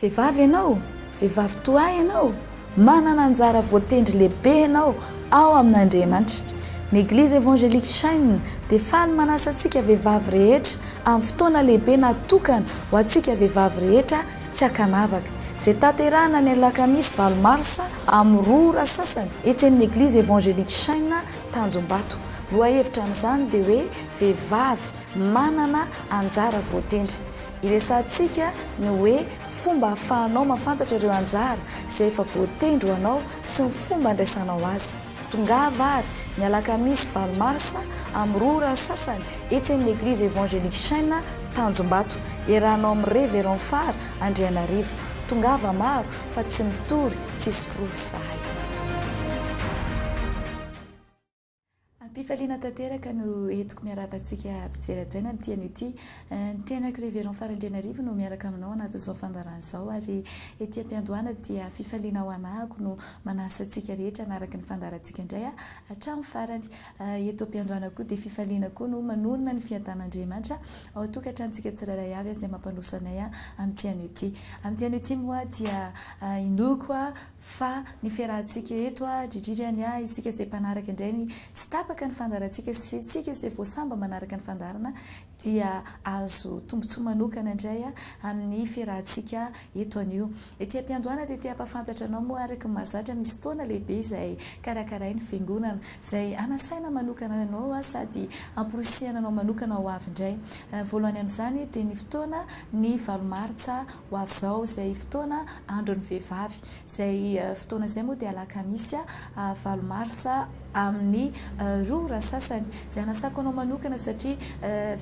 Vehivavy ianao, vehivavy toay ianao, manana anjara voatendry lehibe ianao ao amin'Andriamanitra. Ny Eglise Emission dia faly manasa antsika vehivavy rehetra amin'ny fotoana lehibe natokana ho antsika vehivavy rehetra tsy hakanavaka. Izay tanterahana ny alakamisy 20 marsa amin'ny 2 ora sasany etsy amin'ny Eglise Emission Tanjombato. Lohahevitra amin'izany dia hoe vehivavy manana anjara voatendry. Iresantsika ny hoe fomba ahafahanao mahafantatra ireo anjara izay efa voatendry ho anao sy ny fomba andraisanao azy. Tongava ary ny alakamisy 20 marsa amin'ny 2 ora sasany etsy amin'ny Eglise Emission Tanjombato. Iarahanao amin'ny Révérend Phare Anjara. Tongava maro fa tsy mitory, tsisy profisahay. Pifaliana tanteraka no entiko miarabantsika mpijery-tsaina amin'ity an'ity ny tenako Révérend Phare Anjara no miaraka aminao anatin'izao fandaran'izao ary ety am-piandohana dia fifaliana ho anahako no manasa antsika rehetra anaraka ny fandarantsika indray hatramin'ny farany. Eto am-piandohana koa dia fifaliana koa no manonona ny fiadan'Andriamanitra ao tokantrantsika tsirairay avy izay mampandrosanay amin'ity an'ity. Amin'ity an'ity moa dia inoko fa ny fiarahantsika eto dridridrany isika izay mpanaraka indray ny tsy tapaka ny fandarantsika sy tsika izay voasamba manaraka ny fandarana dia azo tombontsoa manokana indray amin'ny fiarahantsika eto anio. Ety am-piandohana dia ampahafantatra anao moa araka ny mahazatra misy fotoana lehibe izay karakaray ny fiangonana izay anasaina manokana anao sady amporisihana anao manokana ho avy indray. Voalohany amin'izany dia ny fotoana ny 20 martsa ho avy izao izay fotoana andron'ny vehivavy izay fotoana izay moa dia alakamisy 20 marsa amin'ny 2 ora sasany. Izay anasako anao manokana satria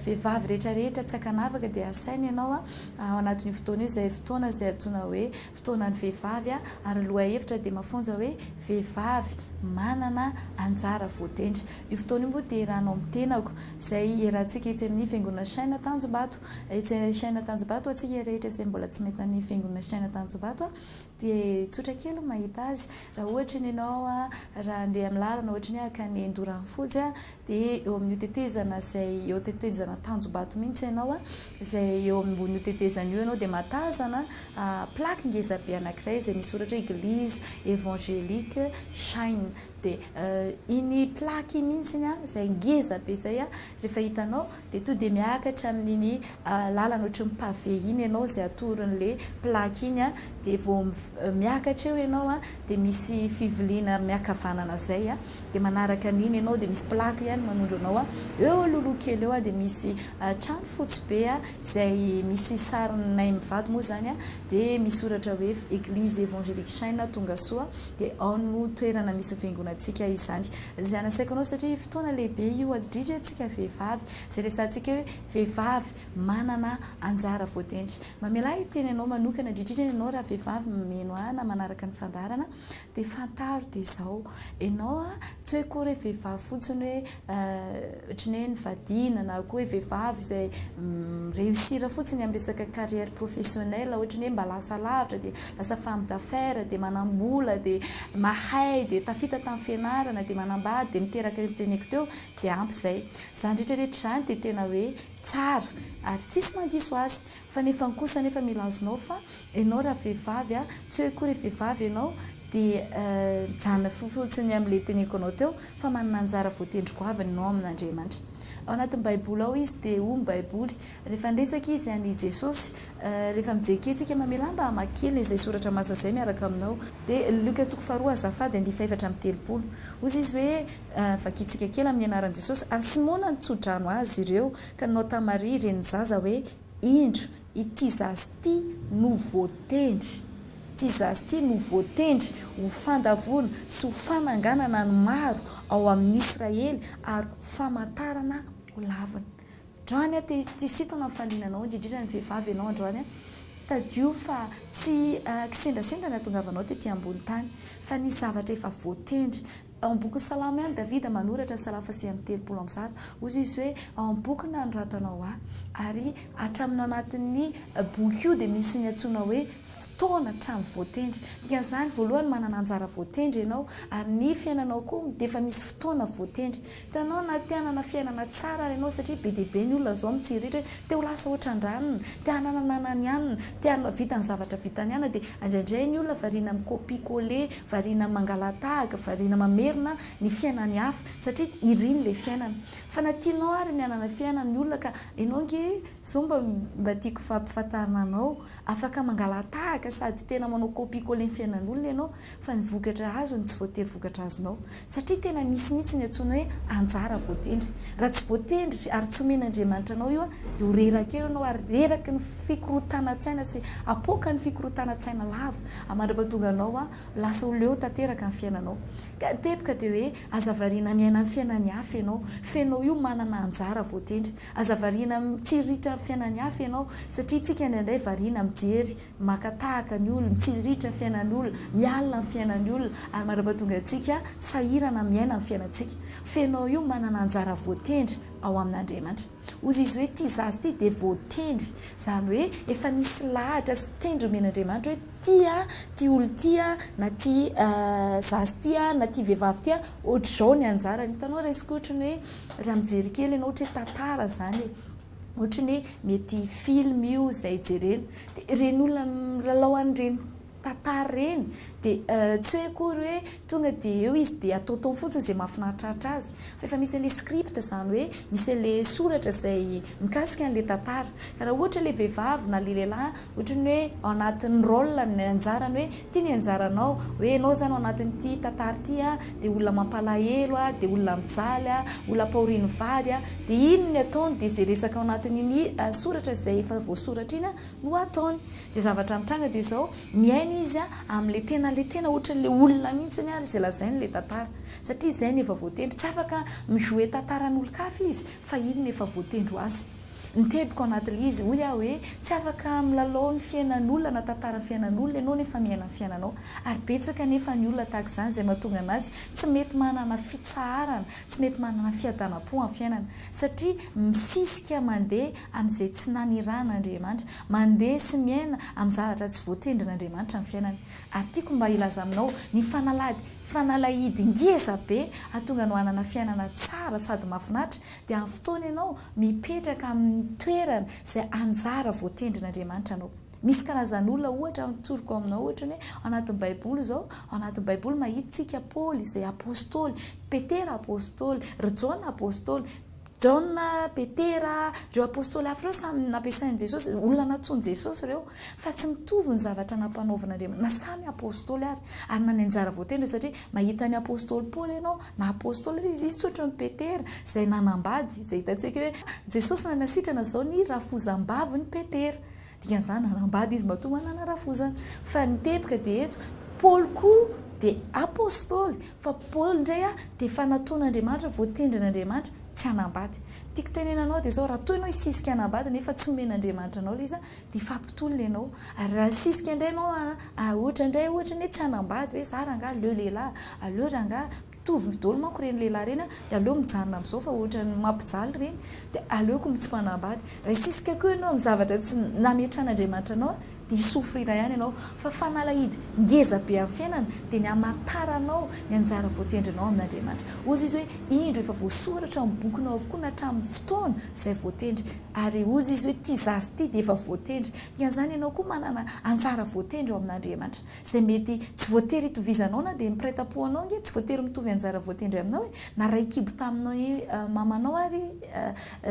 vehivavy rehetrarehetra tsy hakanavaka dia asaina ianao ao anatin'io fotoana io izay fotoana izay antsoina hoe fotoanan'ny vehivavy ary lohahevitra dia mafonja hoe vehivavy manana anjara voatendry. Io fotoana io moa dia iarahanao amin'ny tenako izay iarahantsika etsy amin'ny fiangonana Saina Tanjombato. Etsy Saina Tanjombato atsika rehetra izay mbola tsy mahita ny fiangonana Saina Tanjombato dia tsotra kely mahita azy raha ohatra ny ianao raha andeha amin'ny lalana ohatra ny akany Andoranfotsy dia eo amin'ny tetezana izay eo tetezana Tanjombato mihitsy ianao izay eo ambony tetezana io ianao dia matazana plaque ngezabe anankiray izay misy soratra hoe Eglise évangélique Shine. Dia iny plaque mihitsy izay ngezabe izay rehefa hitanao dia to dia miakatra amin'iny lalana ohatra ny pavé iny ianao izay atoron'le plaque iny dia vao miakatra eo ianao dia misy fiviliana miakavanana izay dia manaraka an'iny ianao dia misy plaque ihany manondro anao eo lolo kely eo dia misy trano fotsy be izay misy sarinay mivady moa zany dia misy soratra hoe Eglise évangélique Shine Tongasoa dia ao no toerana misy fiangonantsika izany. Izay anasaiko anao satria fotoana lehibe io adridry antsika vehivavy izay resantsika hoe vehivavy manana anjara voatendry. Mamela iteny ianao manokana dridritra ianao raha vehivavy mameno na manaraka ny fandarana dia fantaro dia izao ianao tsy hoe koa hoe vehivavy fotsiny hoe ohatry ny hoe nivadiana na koa hoe vehivavy izay réussir fotsiny amin'ny resaka carrière professionnelle ohatra ny hoe mba lasa lavitra dia lasa femme d'affaires dia manambola dia mahay dia tafita tamin'ny fianarana dia manambady dia miteraka teneko teo dia ampy izay. Izany rehetrarehetra izany dia tena hoe tsara ary tsisy mandiso azy fa nefa kosa nefa mila azonao fa ianao raha vehivavy tsy hoe koa hoe vehivavy ianao dia mijanona fotsiny amin'ilay teneko anao teo fa manana anjara voatendry goavana ianao amin'Andriamanitra. Ao anatin'ny baiboly ao izy dia hoy ny baiboly rehefa ndresaka izy any Jesosy rehefa mijery mamela mba hamakely izay soratra masina izay miaraka aminao dia Luka 2:7-30 ozy izy hoe vakitsika kely amin'ny anaran'i Jesosy ary Simona nitsodrano azy ireo ka nanao tamary reny zaza hoe indro ity zazy ity no voatendry. Ity zazy ity no voatendry ho fandavona sy ho fananganana ny maro ao amin'ny Israely ary famantarana ho lavina. Androany ty sitona falinanao indrindra ny vehivavy ianao androany tadio fa tsy kisendrasendra na tongavanao ty ambony tany fa ny zavatra efa voatendry boky Salamian David manoratra salafa sy amin'ny 30 ozy izy hoe boky na noratanao ary atramina anatin'ny boky io dia misy ny antsoina hoe fotoana hatramy voatendry dikan'izany voalohany manana anjara voatendry ianao ary ny fiainanao koa dia efa misy fotoana voatendry tanao na tianana fiainana tsara ary ianao satria be dia be ny olona zao mitsiritra te ho lasa ohatran-dranona te hananana ny anina te vita ny zavatra vitany ana dia andraindray ny olona variana amin'ny copie-coller variana mangalatahaka variana mamerina ny fiainany hafa satria iriny le fiainana fa na tianao ary ny anana fiainana ny olona ka ianao nge zao mba tiako fampifantarina anao afaka mangalatahaka sady tena manao copie-coller ny fiainan'olona ianao fa ny vokatra azo ny tsy voatery vokatra azonao satria tena misy mihitsy ny antsoina hoe anjara voatendry raha tsy voatendry ary tsy omen'Andriamanitra anao io dia ho reraka eo ianao ary reraky ny fikorotana-tsaina sy apoka ny fikorotana-tsaina lava amandra-pahatonga anao lasa ho leo tanteraka ny fiainanao ka tepika dia hoe azavariana miaina ny fiainany hafa ianao fiainao io manana anjara voatendry azavariana mitsiritra fiainany hafa ianao satria tsika indraindray variana mijery makatahaka ny olona mitsiritra fiainany olona mialina ny fiainany olona ary mara-pahatonga antsika sahirana miaina ny fiainantsika fiainao io manana anjara voatendry ao amin'Andriamanitra ozy izy hoe tia zazy ity dia voatendry zany hoe efa nisy lahatra sy tendry omen'Andriamanitra hoe tia olo tia na tia zazy tia na tia vehivavy tia ohatr'izao ny anjarany hitanao resaka ohatrany hoe raha mijery kely ianao ohatra hoe tantara zany ohatrany hoe mety film io izay jerena dia reny olona milalao an'ireny tantara reny dia tsy hoe akory hoe tonga dia eo izy dia ataotao fotsiny izay mahafinaritraritra azy fa efa misy an'ilay script zany hoe misy an'ilay soratra izay mikasika an'ilay tantara ka raha ohatra ilay vehivavy na ilay lehilahy ohatrany hoe ao anatin'ny rôle ny anjarany hoe tia ny anjaranao hoe ianao zany ao anatin'ity tantara ity dia olona mampalahelo dia olona mijaly olona mpahorian'ny vady dia ino ny ataony dia izay resaka ao anatin'iny soratra izay efa voasoratra iny no ataony dia zavatra mitranga dia izao miaina izy amin'ilay tena ohatran'ilay olona mihitsy ary izay lazainy ilay tantara satria izay ny efa voatendry tsy afaka mijoue tantaran'olo-kafa izy fa iny ny efa voatendry ho azy nitebiko anatin'ilay izy hoy hoe tsy afaka milalao ny fiainan'olona na tantara ny fiainan'olona ianao nefa miaina ny fiainanao ary betsaka nefa ny olona tahaka izany izay mahatonga anazy tsy mety manana fitsaharana tsy mety manana fiadanam-po amin'ny fiainana satria misisika mandeha amin'izay tsy naniran'Andriamanitra mandeha sy miaina amin'ny zavatra tsy voatendrin'Andriamanitra amin'ny fiainana ary tiako mba ilaza aminao ny fanalahidy ngeza be atonga no hanana fiainana tsara sady mahafinaritra dia amin'ny fotoana ianao mipetraka amin'ny toerana izay anjara voatendrin'Andriamanitra anao misy karazan'olona ohatra mitsoriko aminao ohatra hoe anatin'ny baiboly zao anatin'ny baiboly mahitintsika Paoly izay apôstôly Petera apôstôly ry Jona apôstôly John Petera ireo apôstôly hafa ireo samy nampiasain'i Jesosy olona natsoiny Jesosy ireo fa tsy mitovy ny zavatra nampanaovan'Andriamanitra na samy apôstôly ary manana anjara voatendry satria mahita ny apôstôly Paoly ianao na apôstôly izy tsotra ny Petera izay nanambady izay hitantsika hoe Jesosy nanasitrana zao ny rafozam-bavy ny Petera dikan'izany nanambady izy mba toa manana rafozana fa nitepika dia eto Paoly koa dia apôstôly fa Paoly indray dia fanataon'Andriamanitra voatendrin'Andriamanitra tsy hanambady tiako tenenanao dia zao raha toa ianao hisisika hanambady nefa tsy omen'Andriamanitra anao ilay izy dia fampitolona ianao ary raha hisisika indray ianao ohatra indray ohatra ny hoe tsy hanambady hoe za rangahy aleo lehilahy aleo rangahy mitovy daholo manko reny lehilahy reny dia aleo mijanona amin'izao fa ohatra ny mampijaly reny dia aleoko tsy mpanambady raha hisisika koa ianao amin'ny zavatra tsy nametran'Andriamanitra anao dia hisofrira ihany ianao fa fanalahidy ngeza be amin'ny fiainana dia ny hamantaranao ny anjara voatendrinao amin'Andriamanitra ozy izy hoe indro efa voasoratra amin'ny bokinao avokoa na hatramin'ny fotoana izay voatendry ary ozy izy hoe tia zazy ity dia efa voatendry dikan'izany ianao koa manana anjara voatendry ao amin'Andriamanitra izay mety tsy voatery hitovizanao na dia mipaita-po anao nge tsy voatery mitovy anjara voatendry aminao na ray kibo taminao mamanao ary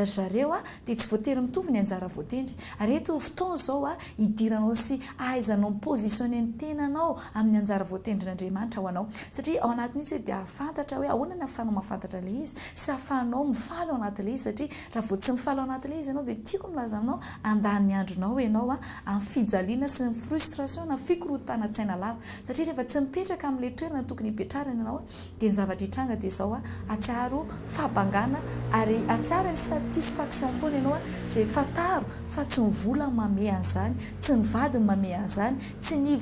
zareo dia tsy voatery mitovy ny anjara voatendry ary eto fotoana izao hidiranao sy ahaizanao mipositionner ny tenanao amin'ny anjara voatendrin'Andriamanitra ho anao satria ao anatin'izy dia ahafantatra hoe ahoana ny ahafahanao mahafantatra ilay izy sy ahafahanao mifaly ao anatin'ilay izy satria raha vao tsy mifaly ao anatin'ilay izy ianao dia tiako milaza aminao andany andronao ianao amin'ny fijaliana sy ny frustration na fikorotana-tsaina lava satria rehefa tsy mipetraka amin'ilay toerana tokony hipetrarana ianao dia ny zavatra hitranga dia izao atsiaro fabangana ary atsiaro ny satisfaction foana ianao izay fataro fa tsy mivola mame an'izany tsy vadiny mame azany tsy ny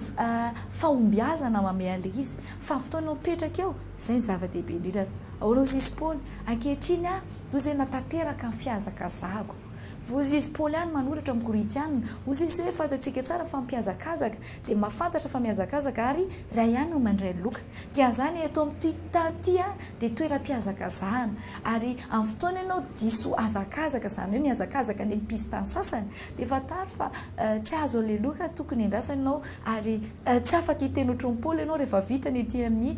fahombiazana mame ale izy fa fotoanao mipetraka eo zay ny zava-dehibe indrindrana aolozy izy paoly ankehitriny a no zay natateraka ny fiazakazahako vozy izy paoly ihany manoratra amin'ny korintianina ozy izy hoe fantatsika tsara fa mpiazakazaka dia mahafantatra fa miazakazaka ary raha ihany no mandray loka dia zany eto amin'ity taty a dia toeram-piazakazahana ary amin'ny fotoana ianao diso azakazaka zany hoe miazakazaka ny mpisitany sasany dia fatary fa tsy azo le loka tokony indrasana ianao ary tsy afaka hiteny ohatry ny paoly ianao rehefa vitany ety amin'ny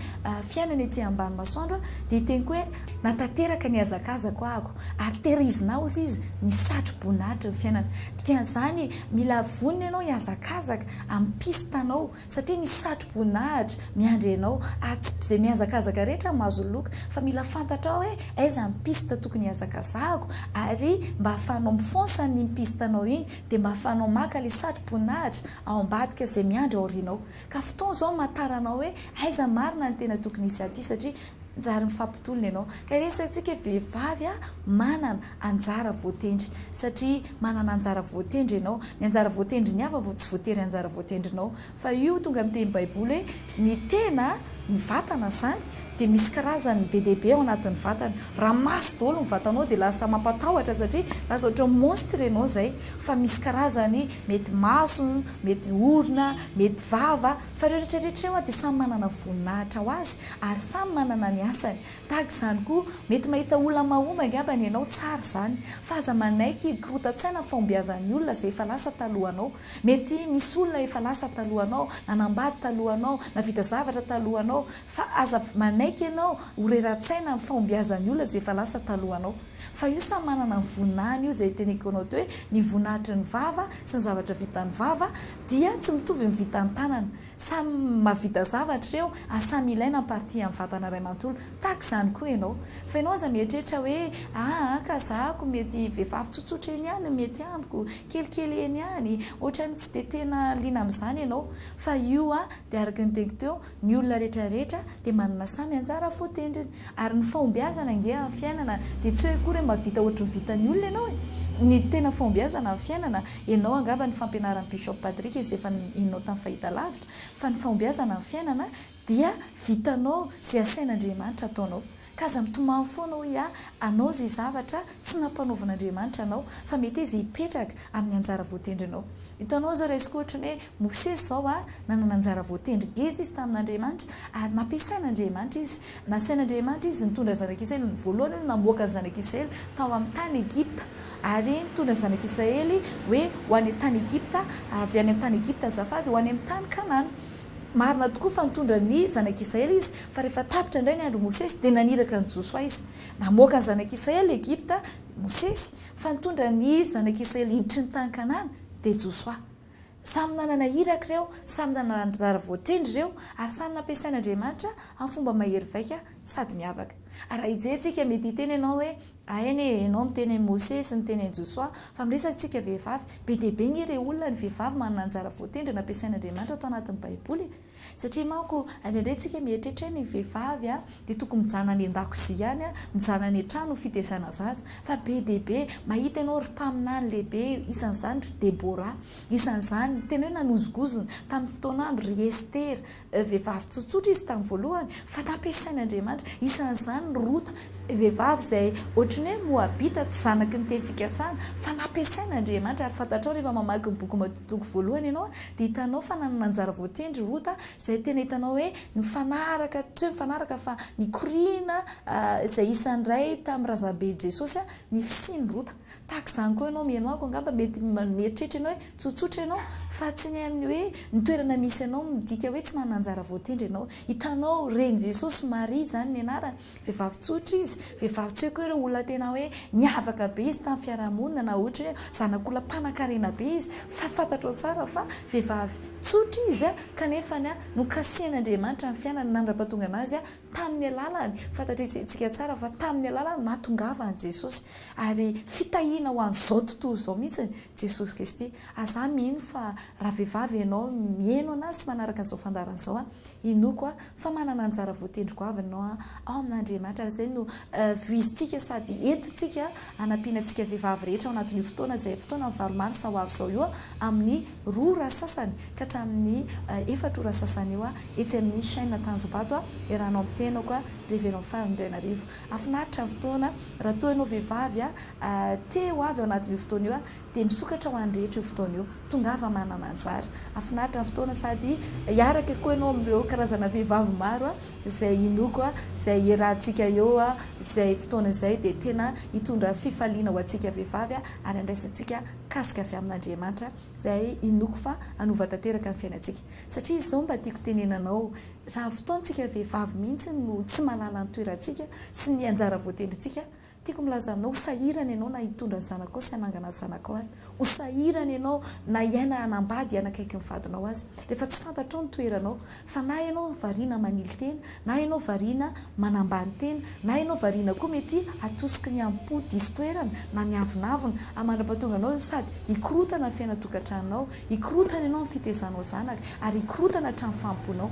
fiainana ety ambany masoandro dia hiteniko hoe natateraka ny azakazako ahako ary tehirizina ozy izy ny satroboninahitra ny fiainana dikan'izany mila vonina ianao hiazakazaka amin'ny pisitanao satria misy satroboninahitra miandry ianao tsy izay miazakazaka rehetra mahazo loka fa mila fantatra hoe aiza mpisita tokony hiazakazahako ary mba hahafahanao mifonsa ny mpistanao iny dia mba hahafahanao maka ilay satroboninahitra ao ambadika izay miandry aorianao ka fotoana izao mataranao hoe aiza marina ny tena tokony hisy aty satria njary mifampitolona ianao ka resantsika vehivavy a manana anjara voatendry satria manana anjara voatendry ianao ny anjara voatendry ny ava tsy voatery anjara voatendrinao fa io tonga miteny baiboly hoe ny tena ny vatana zany dia misy karazany be dehibe ao anatin'ny vatana raha maso daholo ny vatanao dia lasa mampatahotra satria lasa ohatra monstre ianao zay fa misy karazany mety maso mety orona mety vava fa rehetrarehetra eo dia samy manana voninahitra ho azy ary samy manana ny asany tahaka izany koa mety mahita olona mahomby angambany ianao tsara zany fa aza manaiky kirotan-tsaina fahombiazan'ny olona izay efa lasa talohanao mety misy olona efa lasa talohanao nanambady talohanao navita zavatra talohanao fa aza manaiky ianao horeran-tsaina ny fahombiazan'ny olona izay efa lasa talohanao fa io samy manana ny voninahiny io izay teniko anao to hoe ny voninahitry ny vava sy ny zavatra vitan'ny vava dia tsy mitovy ny vitan'ny tanana samy mahavita zavatra eo samy ilaina party amin'ny vatana ray manontolo tahaka izany koa ianao fa ianao aza mieritreritra hoe kazahako mety vehivavy tsotsotra eny ihany mety amiko kelikely eny ihany ohatrany tsy dia tena liana amin'izany ianao fa io dia araka ny teniko teo ny olona rehetrarehetra dia manana samy anjara voatendriny ary ny fahombiazana nge amin'ny fiainana dia tsy hoe kory hoe mavita ohatry ny vitan'ny olona ianao ny tena fahombiazana amin'ny fiainana ianao angamba ny fampianaran'ny bishop Patrick izay efa inao tamin'ny fahita lavitra fa ny fahombiazana amin'ny fiainana dia vitanao izay asain'Andriamanitra ataonao ka aza mitomany foana hoe anao izay zavatra tsy nampanaovan'Andriamanitra anao fa mety izy hipetraka amin'ny anjara voatendry anao hitanao zao resaka ohatrany hoe Mosesy zao nanana anjara voatendry ngeza izy tamin'Andriamanitra ary nampiasain'Andriamanitra izy nasain'Andriamanitra izy nitondra zanak'Israely voalohany no namoaka ny zanak'Israely tao amin'ny tany Egipta ary nitondra ny zanak'Israely hoe ho any tany Egipta avy any amin'ny tany Egipta azafady ho any amin'ny tany Kanana marina tokoa fa nitondra ny zanak'Israely izy fa rehefa tapitra indray ny andro Mosesy dia naniraka ny Josoa izy namoaka ny zanak'Israely Egipta Mosesy fa nitondra ny zanak'Israely hiditry ny tany Kanana dia Josoa samy nanana iraka ireo samy nanana anjara voatendry ireo ary samy nampiasain'Andriamanitra amin'ny fomba mahery vaika sady miavaka raha hijerentsika mety hiteny ianao hoe ainy ianao miteny Mosesy niteny Josoa fa miresakantsika vehivavy be dehibe nge ireo olona ny vehivavy manana anjara voatendry nampiasain'Andriamanitra atao anatin'ny baiboly satria manko andrendrentsika mieritreritra ny vehivavy dia tokony mijana any an-dakozia ihany mijana any an-trano fitezana zaza fa be dehibe mahita ianao ry mpaminany lehibe isan'izany ry Debora isan'izany tena hoe nanozogozona tamin'ny fotoanandro ry Estera vehivavy tsotsotra izy tamin'ny voalohany fa nampiasain'Andriamanitra isan'izany Rota vehivavy izay ohatrany hoe Moabita tsy zanaky ny teny fikasana fa nampiasain'Andriamanitra ary fantatrao rehefa mamaky ny boky Matoko voalohany ianao dia hitanao fa nanana anjara voatendry Rota izay tena hitanao hoe nifanaraka tsy hoe mifanaraka fa nikoriana izay isan'ndray tamin'ny razambe Jesosy ny fisiany Rota tahaka izany koa ianao mihaino ako angamba mety mieritreritra ianao hoe tsotsotra ianao fa tsy ny amin'ny hoe nitoerana misy ianao midika hoe tsy manana anjara voatendry ianao hitanao reny Jesosy Maria zany ny anarany vehivavy tsotra izy vehivavy tsy hoe koa ireo olona tena hoe niavaka be izy tamin'ny fiarahamonina na ohatra hoe zanak'olona mpanan-karena be izy fa fantatrao tsara fa vehivavy tsotra izy kanefa nokasian'Andriamanitra ny fiainany nandrapatonga anazy tamin'ny alalany fantatrisika tsara fa tamin'ny alalany natongavany Jesosy ary fitahiana ho an'izao tontolo izao mihitsy Jesosy Kristy aza mino fa raha vehivavy ianao mihaino anazy sy manaraka an'izao fandaran'izao inoko fa manana anjara voatendry goavy ianao ao amin'Andriamanitra ary zay no vizintsika sady entintsika anampianantsika vehivavy rehetra ao anatin'io fotoana izay fotoana ny valomarisa ho avy zao io amin'ny 2 ora sasany ka hatramin'ny 4 ora sasany io etsy amin'ny chaîne Tanjobato iarahanao amin'ny tenako reverend farindrainarivo afinaritra ny fotoana raha toa ianao vehivavy te ho avy ao anatin'io fotoana io dia misokatra ho any rehetra io fotoana io tongava manana anjara afinaritra ny fotoana sady hiaraka koa ianao amin'ireo karazana vehivavy maro izay inoko izay iarahantsika eo izay fotoana izay dia tena hitondra fifaliana ho antsika vehivavy ary andraisantsika kasika avy amin'Andriamanitra izay inoko fa anova tanteraka ny fiainantsika satria izao mba tiako tenenanao raha fotoantsika vehivavy mihitsy no tsy malala ny toerantsika sy ny anjara voatendritsika tiako milaza aminao hosahirana ianao na hitondra ny zanakao sy hanangana ny zanakao hosahirana ianao na hiaina hanambady hanakaiky ny vadinao azy rehefa tsy fantatrao ny toeranao fa na ianao variana manily tena na ianao variana manambany tena na ianao variana koa mety atosiky ny ampo diso toerana na ny avinavina amandra-pahatonga anao sady hikorotana ny fiainatokantranonao hikorotana ianao ny fitezanao zanaka ary hikorotana hatrany famponao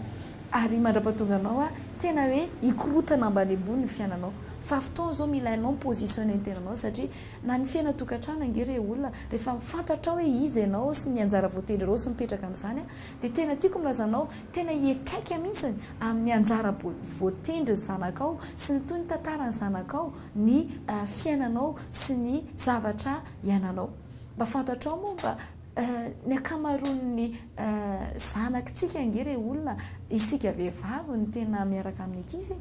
ary mandra-pahatonga anao tena hoe hikorotana ambany ambony ny fiainanao fa fotoana zao mila ianao positionne ny tenanao satria na ny fiainatokantrano angere olona rehefa mifantatra hoe izy ianao sy ny anjara voatendry rao sy mipetraka amin'izany dia tena tiako milazanao tena hiatraika mihitsy amin'ny anjara voatendry ny zanakao sy ny toy ny tantarany zanakao ny fiainanao sy ny zavatra iainanao mba fantatrao moa mba ny akamaroan'ny zanakitsika angere olona isika vehivavy ny tena miaraka amin'ny ankizy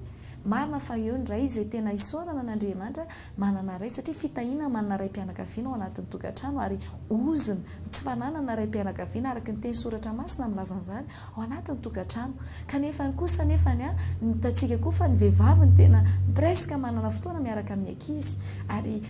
marina fa eo ny ray izay tena isaorana n'Andriamanitra manana ray satria fitahiana manana ray mpianakaviana ao anatin'ny tokantrano ary ozina tsy fananana ray mpianakaviana araka ny teny soratra masina milaza an'izany ao anatin'ny tokantrano kanefa kosa nefany nitantsika koa fa ny vehivavy ny tena presque manana fotoana miaraka amin'ny ankizy ary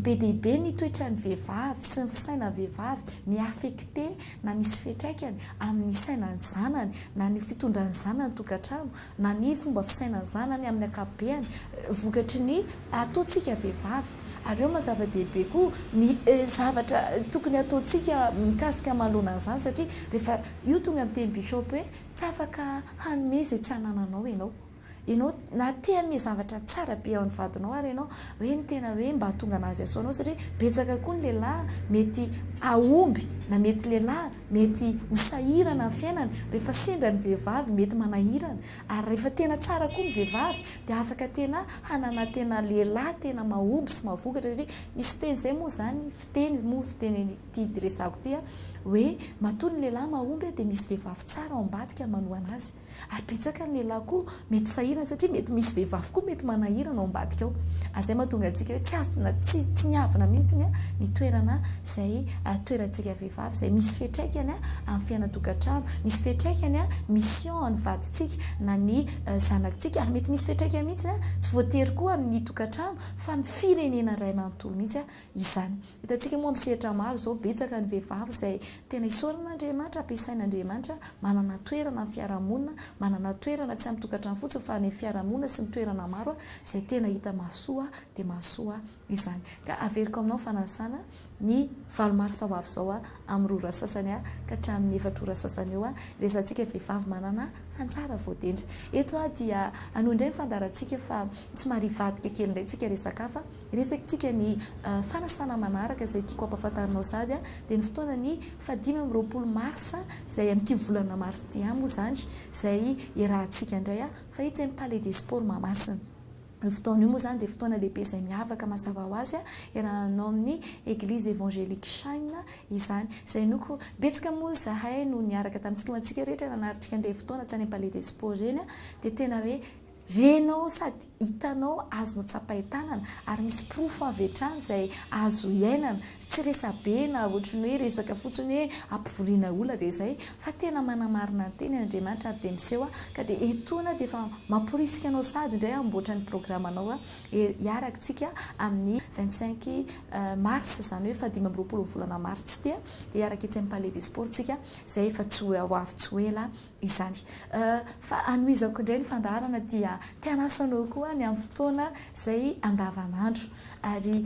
be dehibe ny toetra ny vehivavy sy ny fisaina ny vehivavy miafekte na misy fiatraikany amin'ny sainany zanany na ny fitondran'ny zanany tokantrano na ny fomba fisainany zanany amin'ny akabeany vokatry ny ataontsika vehivavy ary eo mazava-dehibe koa ny zavatra tokony ataontsika mikasika manoloana an'izany satria rehefa io tonga amin'ny teny bishop hoe tsy afaka hanome izay tsy hanananao ianao na te ame zavatra tsara be ao ny vadinao ary ianao hoe ny tena hoe mba hatonga anazy asoanao satria betsaka koa ny lehilahy mety aomby na mety lehilahy mety hosahirana ny fiainana rehefa sendra ny vehivavy mety manahirana ary rehefa tena tsara koa ny vehivavy dia afaka tena hanana tena lehilahy tena mahomby sy mahavokatra satria misy fiteny izay moa zany fiteny ty resako ty hoe matoa ny lehilahy mahomby dia misy vehivavy tsara ao ambadika manoa anazy ary betsaka ny lehilahy koa mety sahirana satria mety misy vehivavy koa mety manahirana ao ambadika ao azay mahatonga antsika hoe tsy azona tsy niavina mihitsy ny toerana izay toerantsika vehivavy izay misy fiatraikany amin'ny fiainatokantrano misy fiatraikany mission ny vadintsika na ny zanakitsika ary mety misy fiatraikany mihitsy tsy voatery koa amin'ny tokantrano fa ny firenena ray manontolo mihitsy izany hitantsika moa amin'ny sehatra maro zao betsaka ny vehivavy izay tena isaoran'Andriamanitra ampiasain'Andriamanitra manana toerana amin'ny fiarahamonina manana toerana tsy amin'ny tokantrano fotsiny fa ny fiarahamonina sy ny toerana maro izay tena hita mahasoa dia mahasoa izany ka averiko aminao fanasana ny valomarisa ho avy zao amin'ny 2 ora sasany ka hatramin'ny 4 ora sasany eo resantsika vehivavy manana anjara voatendry eto dia anondray ny fandarantsika fa somary vadika kely indray tsika resaka fa resakintsika ny fanasana manaraka izay tiako ampahafantarinao sady dia ny fotoana ny 5 marsa izay amin'ity volana mars ty moa zany izay iarahantsika indray fa itsy ny palais des sports Mahamasina ny fotoana io moa zany dia fotoana lehibe izay miavaka mazava ho azy iarahanao amin'ny Eglise évangélique Chaine izany izay noko betsaka moa zahay no niaraka tamintsika mantsika rehetra nanaritrika an'ilay fotoana tany amin'ny palais des sports eny dia tena hoe renao sady hitanao azonao tsapahitanana ary misy profo avy hatrany izay azo iainana tsy resabe na ohatrany hoe resaka fotsiny hoe ampivoriana olona dia izay fa tena manamarina ny teny Andriamanitra ary dia miseho ka dia etona dia efa mamporisika anao sady indray amboatra ny programanao hiarakitsika amin'ny 25 mars izany hoe 5 volana mars dia hiaraka itsy amin'ny palais des sports tsika izay efa tsy ho avy tsy ho ela izany fa anoizako indray ny fandaharana dia tianasanao koa ny amin'ny fotoana izay andavanandro ary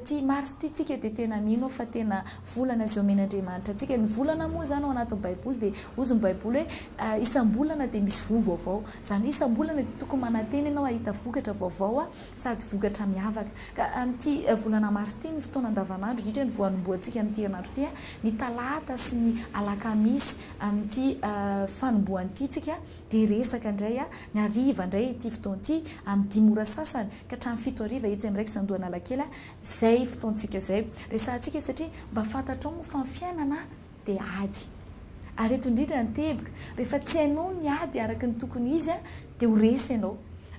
ty mars ty tsika dia tena tena mino fa tena volana zay omen'Andriamanitra antsika ny volana moa zany ao anatin'ny baiboly dia ozy ny baiboly hoe isam-bolana dia misy vovo vaovao zany hoe isam-bolana dia tokony manantena ianao ahita vokatra vaovao sady vokatra miavaka ka amin'ity volana mars ity ny fotoana andavanandro indrindra ny voanomboantsika amin'ity herinandro ity ny talata sy ny alakamisy amin'ity fanomboan'ity tsika dia resaka indray ny ariva indray ity fotoana ity amin'ny 10 ora sasany ka hatramin'ny 7 ariva etsy amin'iraiky sandohana alakely zay fotoantsika zay resantsika satria mba fantatrao moa fa ny fiainana dia ady ary eto indrindra ny teboka rehefa tsy hainao miady araka ny tokony izy dia ho resy ianao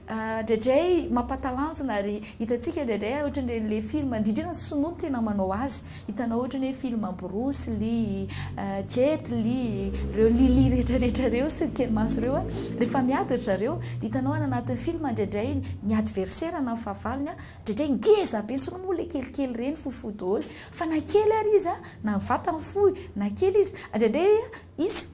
Dredrey mampatalanjona ary hitantsika dredrey ohatran'ireny le film indrindra sonoa tena manao azy hitanao ohatran'ny hoe film Bruce Lee, Jet Li, reo Lili rehetrarehetra reo sy kely maso reo rehefa miady zareo hitanao any anatin'ny film dredrey miady versaire na fahavalony dredrey ngeza be sonoa moa le kelikely reny fohifohy daholo fa na kely ary izy na vatany fohy na kely izy dredrey izy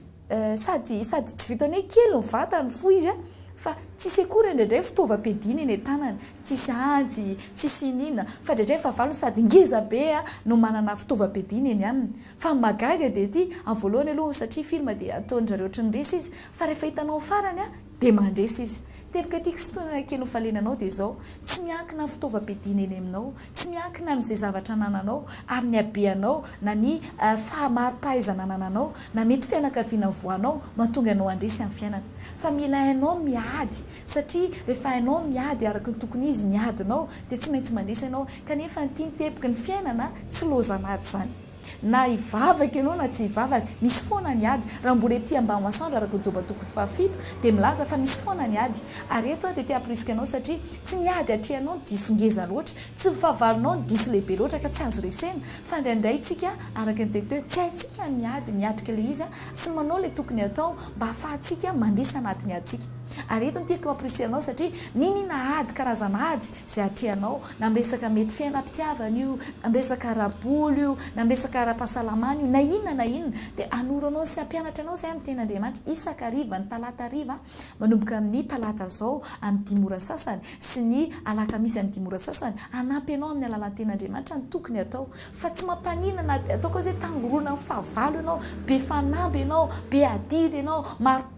sady tsy vitany hoe kely ny vatany fohy izy fa tsisy akory indray fitaovam-piadiana eny tanany tsisy anjy tsisy inina fa dredrey fahavalony sady ngeza be no manana fitaovam-piadiana eny aminy fa magaga dia ty amin'ny voalohany aloha satria film dia ataon'zareo ohatry ny resy izy fa rehefa hitanao farany dia mandresy izy teboka tiako sotoana kely ho falenanao dia izao tsy miankina amin'ny fitaovam-piadiana eny aminao tsy miankina amin'izay zavatra nananao ary ny abeanao na ny fahamarom-pahaizana nananao na mety fianakaviana voanao mahatonga anao andresy amin'ny fiainana fa mila hainao miady satria rehefa hainao miady araka ny tokony izy niadinao dia tsy maintsy mandresy ianao kanefa ny tiany teboka ny fiainana tsy lozanady zany na ivavaka ianao na tsy ivavaka misy foana ny ady raha mbola ety ambany masoandro araka joba tokony fahafito dia milaza fa misy foana ny ady ary eto dia tia apirisika anao satria tsy niady atrehanao diso ngeza loatra tsy fahavalinao diso lehibe loatra ka tsy azo resena fa indraindray tsika araka ny tetoe tsy haitsika miady miatrika le izy sy manao le tokony atao mba hahafahantsika mandrisa anatiny adsika ary eto nytiako aprisianao satria ninina ady karazana ady zay atrehanao na miresaka mety fiainam-pitiavana io na miresaka rabolo io na miresaka ara-pahasalamana io na inona dia anoranao sy ampianatra anao zay amin'ny ten'Andriamanitra isakariva ny talata ariva manomboka amin'ny talata zao amin'ny 10 ora sasany sy ny alakamisy amin'ny 10 ora sasany anampy anao amin'ny alalan'ny ten'Andriamanitra ny tokony atao fa tsy mampaninana ataoko zay tangorona amin'ny fahavalo ianao be fanamby ianao be adidy ianao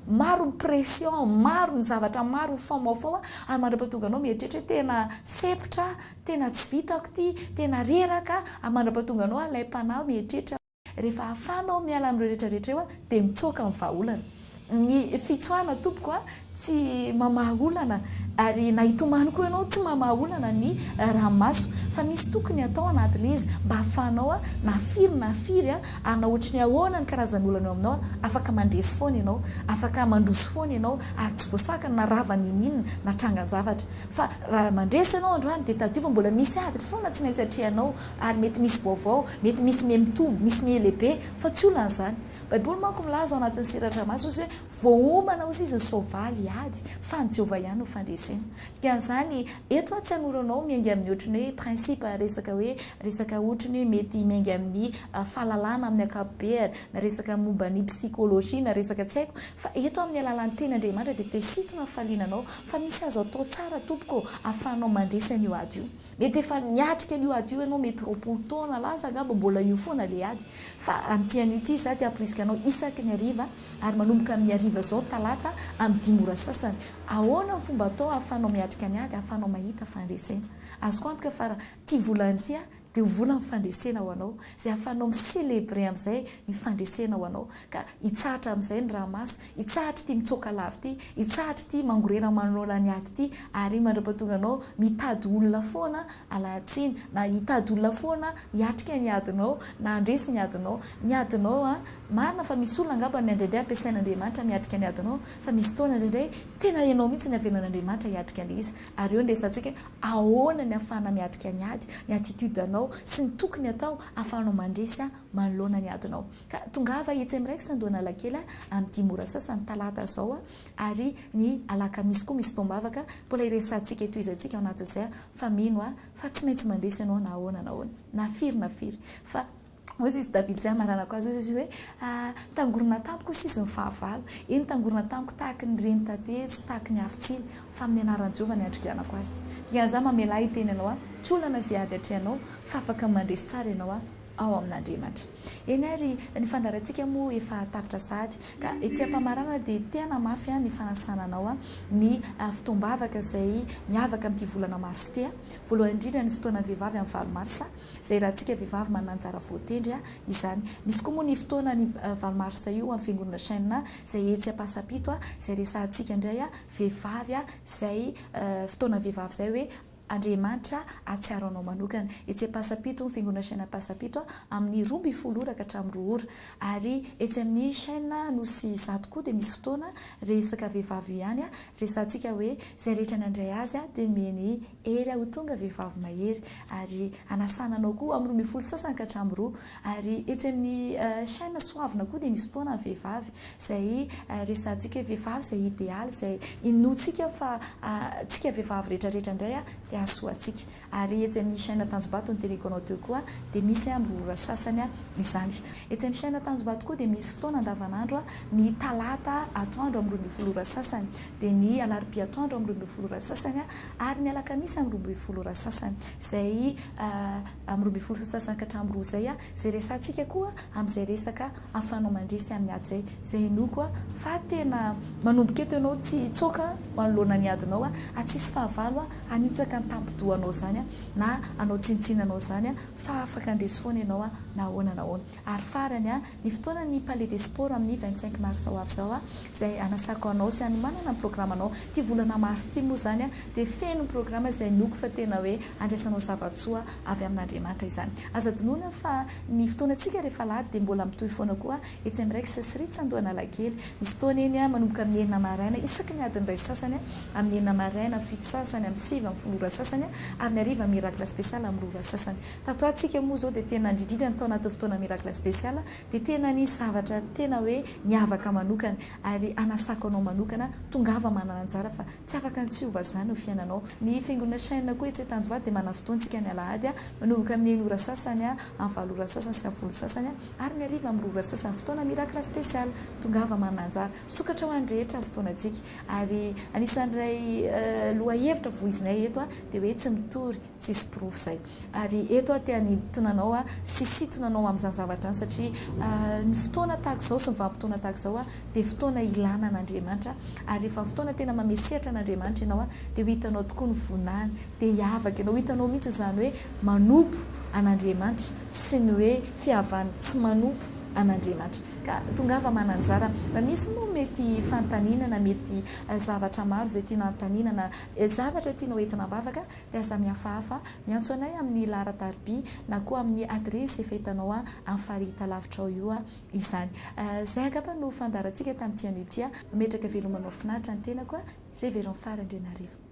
maro ny pression maro ny zavatra maro famaofao ary mandra-pahatonga anao mieritreritra tena sepotra tena tsy vitako ty tena reraka ary mandra-pahatonga anao alay mpanahy mieritreritra rehefa ahafanao miala amin'ireo rehetrarehetra eo dia mitsoaka amin'ny vahaolana ny fitsoahana tompoko tsy mamaha olana ary na hitomany koa ianao tsy mamaha olana ny ranomaso fa misy tokony atao anatin'ilay izy mba hahafanao na firy ary na ohatry ny ahoana ny karazan'olana eo aminao afaka mandresy foana ianao afaka mandroso foana ianao ary tsy voasakana na ravany ininina na trangan-javatra fa raha mandresy ianao androany dia tadiova mbola misy aditra foana tsy maintsy atrehanao ary mety misy vaovao mety misy mihamitombo misy mihalehibe fa tsy olana zany baiboly manko milaza ao anatin'ny siratra maso izy hoe voaomana ozy izy ny soavaly ady fa ny Jehovah ihany no fandresena dikan'izany eto tsy hanoranao miainga amin'ny ohatrany hoe principe resaka ohatrany hoe mety miainga amin'ny fahalalana amin'ny ankapobeny na resaka momba ny psikôlôjia na resaka tsy haiko fa eto amin'ny alalan'ny ten'Andriamanitra dia tesitona falinanao fa misy azo atao tsara tompoko ahafahanao mandresy an'io ady io mety efa niatrika an'io ady io ianao mety 20 taona lasa angamba mbola io foana le ady fa amin'ity an'io ity za tia apirisika anao isaky ny ariva ary manomboka amin'ny ariva zao talata amin'ny 10 ora sasany ahoana ny fomba atao ahafahanao miatrika ny ady ahafahanao mahita fandresena azoko antoka fa ty volany ity dia ho vola ny fandresena ho anao zay ahafahanao miselebre amin'izay ny fandresena ho anao ka hitsahatra amin'izay ny ranomaso hitsahatra ity mitsoaka lava ity hitsahatra ity mangorena manola ny ady ity ary mandra-pahatonga anao mitady olona foana alatsiny na hitady olona foana hiatrika ny adinao na andresy ny adinao marina fa misy olona angamba ny andraindray ampiasain'Andriamanitra miatrika ny adinao fa misy taona indraindray tena ianao mihitsy ny avelan'Andriamanitra hiatrika ny izy ary eo ndesantsika ahoana ny ahafahana miatrika ny ady ny attitude anao sy ny tokony atao ahafahanao mandresy manoloana ny adinao ka tongava etsy amin'iraiky sandohana alakely amin'ny 10 ora sasany talata zao ary ny alakamisy koa misy tombavaka mbola iresantsika eto izantsika ao anatin'izay fa mino fa tsy maintsy mandresy ianao na ahoana na firy fa ozy izy David zay marana ko azy izy hoe tangorona tampoko sisy ny fahavalo iny tangorona tampoko tahaka ny reny tate sy tahaka ny afitsiny fa amin'ny anaran-jova ny andrikianako azy dikan'izany mamela iteny ianao tsy olana zay ady atrehanao fa afaka mandresy tsara ianao ao amin'Andriamanitra. Eny ary ny fandarantsika moa efa tapitra sady ka ety ampamarana dia tena mafy ny fanasananao ny fotoam-bavaka izay miavaka amin'ity volana mars ity voalohany indrindra ny fotoana vehivavy amin'ny valo marsa izay raha tsika vehivavy manana anjara voatendry izany misy koa moa ny fotoana ny valo marsa io amin'ny fiangonana chaîne izay etsy ampasapito izay resantsika indray vehivavy izay fotoana vehivavy izay hoe Andriamanitra atsiaro anao manokana etsy ampasapito ny fiangonana chaîne ampasapito amin'ny 12 ora ka hatramin'ny 2 ora ary etsy amin'ny chaîne no sy zato koa dia misy fotoana resaka vehivavy ihany resantsika hoe izay rehetra nandray azy dia meny ery ho tonga vehivavy mahery ary anasananao koa amin'ny 12 sasany ka hatramin'ny 2 ary etsy amin'ny chaîne soavina koa dia misy fotoana vehivavy izay resantsika vehivavy izay idéal izay inotsika fa tsika vehivavy rehetrarehetra indray dia asoatsika ary etsy amin'ny chaîne Tanjobato ny teniko anao teo koa dia misy amin'ny ora sasany izany etsy amin'ny chaîne Tanjobato koa dia misy fotoana andavanandro ny talata atoandro amin'ny 12 ora sasany dia ny alarobia atoandro amin'ny 12 ora sasany ary ny alakamisy amin'ny 12 ora sasany izay amin'ny 12 sasany ka hatramin'ny 2 zay izay resantsika koa amin'izay resaka afanao mandresy amin'ny ady zay izay inoko fa tena manomboka eto ianao tsy tsoka manoloana ny adinao atsisy fahavalo anitsaka tampidoanao zany na anao tsintsinanao zany fa afaka andresy foana ianao na ahoana na ahoana ary farany ny fotoana ny palais des sports amin'ny 25 mars ho avy zao izay anasako anao sy manana ny programme anao ty volana mars ty moa zany dia feno programme izay noko fa tena hoe andraisanao zavatsoa avy amin'Andriamanitra izany aza donona fa ny fotoanantsika rehefa lahady dia mbola mitohy foana koa etsy amin'ny raiky sasiritsy andohana lakely misy fotoana eny manomboka amin'ny 9 maraina isaky ny adiny iray sasany amin'ny 9 maraina 7 sasany amin'ny 7 amin'ny 10 ora sasany ary ny ariva miracle spécial amin'ny 2 ora sasany tato antsika moa zao dia tena indrindra ny tao anaty fotoana miracle spécial dia tena ny zavatra tena hoe miavaka manokana ary anasako anao manokana tongava manana anjara fa tsy afaka ny tsiova zany ho fiainanao ny fiangonana chaîne koa etsy Tanjobato dia mana fotoantsika ny alahady manomboka amin'ny 1 ora sasany amin'ny 7 ora sasany sy 10 sasany ary ny ariva amin'ny 2 ora sasany fotoana miracle spécial tongava manana anjara sokatra ho andrehetra fotoanantsika ary anisan'ray loha hevitra voizinay eto dia hoe tsy mitory tsisy proof zay ary eto tia ny tonanao sy sitonanao amin'izany zavatra satria ny fotoana tahaka izao sy ny vanim-potoana tahaka izao dia fotoana ilana an'Andriamanitra ary efa fotoana tena mamesehatra an'Andriamanitra ianao dia ho hitanao tokoa ny vonany dia hiavaka ianao hitanao mihitsy izany hoe manompo an'Andriamanitra sy ny hoe fihavany tsy manompo an'Andriamanitra ka tongava mananjara misy moa mety fantaninana mety zavatra maro izay tiana antaninana zavatra tianao entina bavaka dia aza mihafahafa miantso anay amin'ny laratarby na koa amin'ny adresy efa hitanao amin'ny farita lavitra ao io izany zay angamba no fandarantsika tamin'ity an'ity metraka velomanao finaritra ny tenako Révérend Farandrianarivo